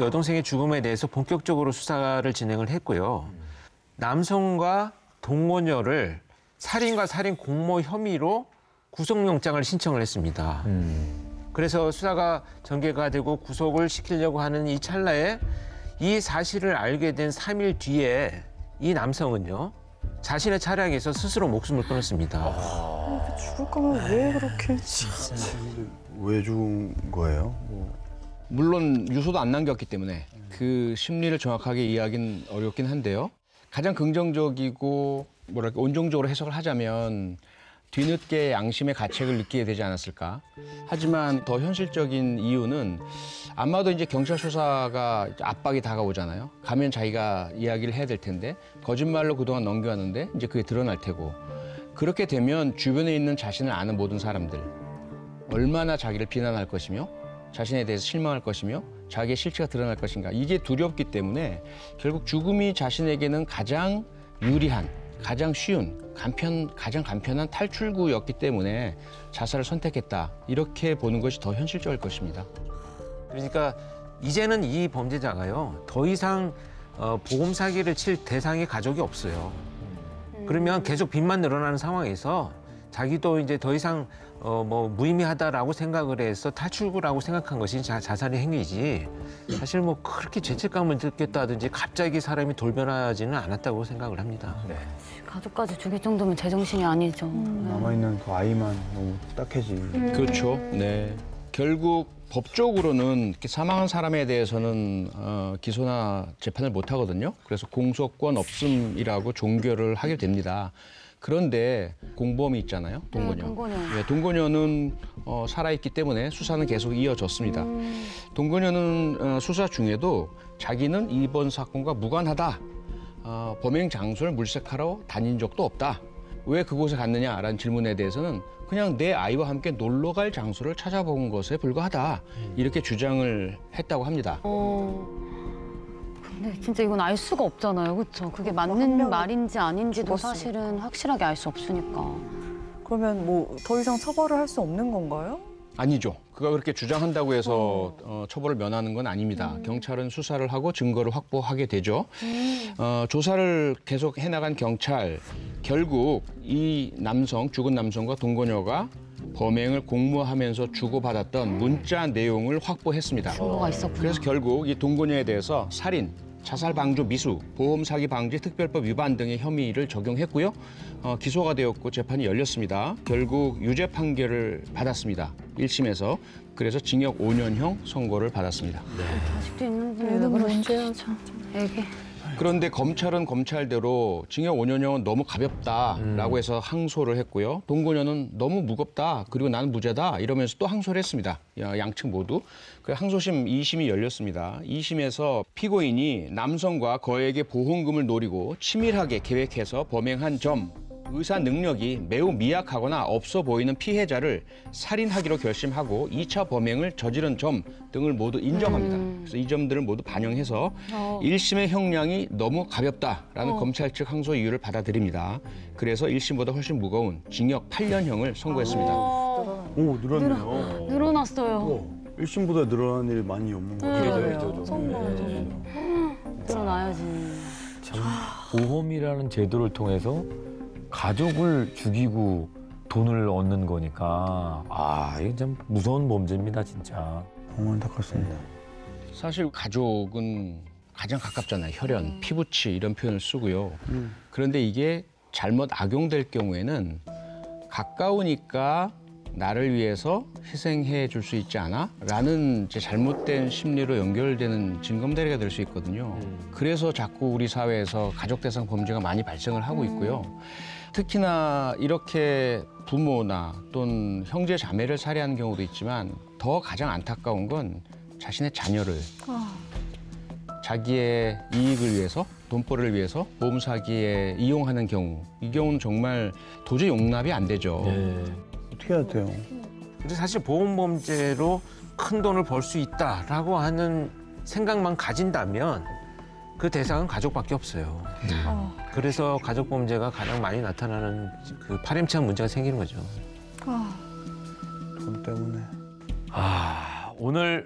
여동생의 죽음에 대해서 본격적으로 수사를 진행을 했고요. 남성과 동거녀를 살인과 살인 공모 혐의로 구속영장을 신청을 했습니다. 그래서 수사가 전개가 되고 구속을 시키려고 하는 이 찰나에 이 사실을 알게 된 3일 뒤에 이 남성은요. 자신의 차량에서 스스로 목숨을 끊었습니다. 죽을 거면 왜 그렇게... 왜 죽은 거예요? 물론 유서도 안 남겼기 때문에 그 심리를 정확하게 이해하기는 어렵긴 한데요. 가장 긍정적이고 뭐랄까 온정적으로 해석을 하자면 뒤늦게 양심의 가책을 느끼게 되지 않았을까. 하지만 더 현실적인 이유는 아마도 이제 경찰 수사가 압박이 다가오잖아요. 가면 자기가 이야기를 해야 될 텐데 거짓말로 그동안 넘겨왔는데 이제 그게 드러날 테고, 그렇게 되면 주변에 있는 자신을 아는 모든 사람들 얼마나 자기를 비난할 것이며 자신에 대해서 실망할 것이며 자기의 실체가 드러날 것인가, 이게 두렵기 때문에 결국 죽음이 자신에게는 가장 유리한, 가장 쉬운, 가장 간편한 탈출구였기 때문에 자살을 선택했다, 이렇게 보는 것이 더 현실적일 것입니다. 그러니까 이제는 이 범죄자가요. 더 이상 보험 사기를 칠 대상의 가족이 없어요. 그러면 계속 빚만 늘어나는 상황에서 자기도 이제 더 이상 무의미하다라고 생각을 해서 탈출구라고 생각한 것이 자살의 행위지, 사실 뭐 그렇게 죄책감을 느꼈다든지 갑자기 사람이 돌변하지는 않았다고 생각을 합니다. 네. 가족까지 죽일 정도면 제정신이 아니죠. 남아있는 그 아이만 너무 딱해지. 그렇죠. 네. 결국 법적으로는 이렇게 사망한 사람에 대해서는 기소나 재판을 못 하거든요. 그래서 공소권 없음이라고 종결을 하게 됩니다. 그런데 공범이 있잖아요, 동거녀. 동거녀. 네, 동거녀는 살아있기 때문에 수사는 계속 이어졌습니다. 동거녀는 수사 중에도 자기는 이번 사건과 무관하다, 범행 장소를 물색하러 다닌 적도 없다, 왜 그곳에 갔느냐라는 질문에 대해서는 그냥 내 아이와 함께 놀러 갈 장소를 찾아본 것에 불과하다, 이렇게 주장을 했다고 합니다. 근데 진짜 이건 알 수가 없잖아요, 그렇죠? 그게 맞는 말인지 아닌지도 사실은 확실하게 알 수 없으니까. 그러면 뭐 더 이상 처벌을 할 수 없는 건가요? 아니죠. 그가 그렇게 주장한다고 해서 처벌을 면하는 건 아닙니다. 경찰은 수사를 하고 증거를 확보하게 되죠. 조사를 계속 해나간 경찰, 결국 이 남성, 죽은 남성과 동거녀가 범행을 공모하면서 주고받았던 문자 내용을 확보했습니다. 증거가 있었구나. 그래서 결국 이 동거녀에 대해서 살인, 자살 방조 미수, 보험 사기 방지 특별법 위반 등의 혐의를 적용했고요. 기소가 되었고 재판이 열렸습니다. 결국 유죄 판결을 받았습니다. 1심에서. 그래서 징역 5년형 선고를 받았습니다. 아직도 있는 분이 왜 그러시죠? 참, 애기. 그런데 검찰은 검찰대로 징역 5년형은 너무 가볍다라고 해서 항소를 했고요. 동거녀는 너무 무겁다, 그리고 나는 무죄다, 이러면서 또 항소를 했습니다. 양측 모두. 그 항소심 2심이 열렸습니다. 2심에서 피고인이 남성과 거액의 보험금을 노리고 치밀하게 계획해서 범행한 점, 의사 능력이 매우 미약하거나 없어 보이는 피해자를 살인하기로 결심하고 2차 범행을 저지른 점 등을 모두 인정합니다. 그래서 이 점들을 모두 반영해서 1심의 형량이 너무 가볍다라는 검찰 측 항소 이유를 받아들입니다. 그래서 1심보다 훨씬 무거운 징역 8년형을 선고했습니다. 오, 늘었네요. 늘어났어요. 1심보다 늘어난 일이 많이 없는 거죠. 늘어나야지. 참, 보험이라는 제도를 통해서 가족을 죽이고 돈을 얻는 거니까 이게 참 무서운 범죄입니다, 진짜. 너무 안타깝습니다. 사실 가족은 가장 가깝잖아요. 혈연, 피부치 이런 표현을 쓰고요. 그런데 이게 잘못 악용될 경우에는 가까우니까 나를 위해서 희생해 줄 수 있지 않아? 라는 이제 잘못된 심리로 연결되는 징검다리가 될 수 있거든요. 그래서 자꾸 우리 사회에서 가족 대상 범죄가 많이 발생을 하고 있고요. 특히나 이렇게 부모나 또는 형제 자매를 살해하는 경우도 있지만 더 가장 안타까운 건 자신의 자녀를 자기의 이익을 위해서, 돈벌이를 위해서 보험 사기에 이용하는 경우, 이 경우는 정말 도저히 용납이 안 되죠. 어떻게 해야 돼요? 근데 사실 보험 범죄로 큰 돈을 벌 수 있다라고 하는 생각만 가진다면 그 대상은 가족밖에 없어요. 그래서 가족 범죄가 가장 많이 나타나는 그 파렴치한 문제가 생기는 거죠. 돈 때문에. 오늘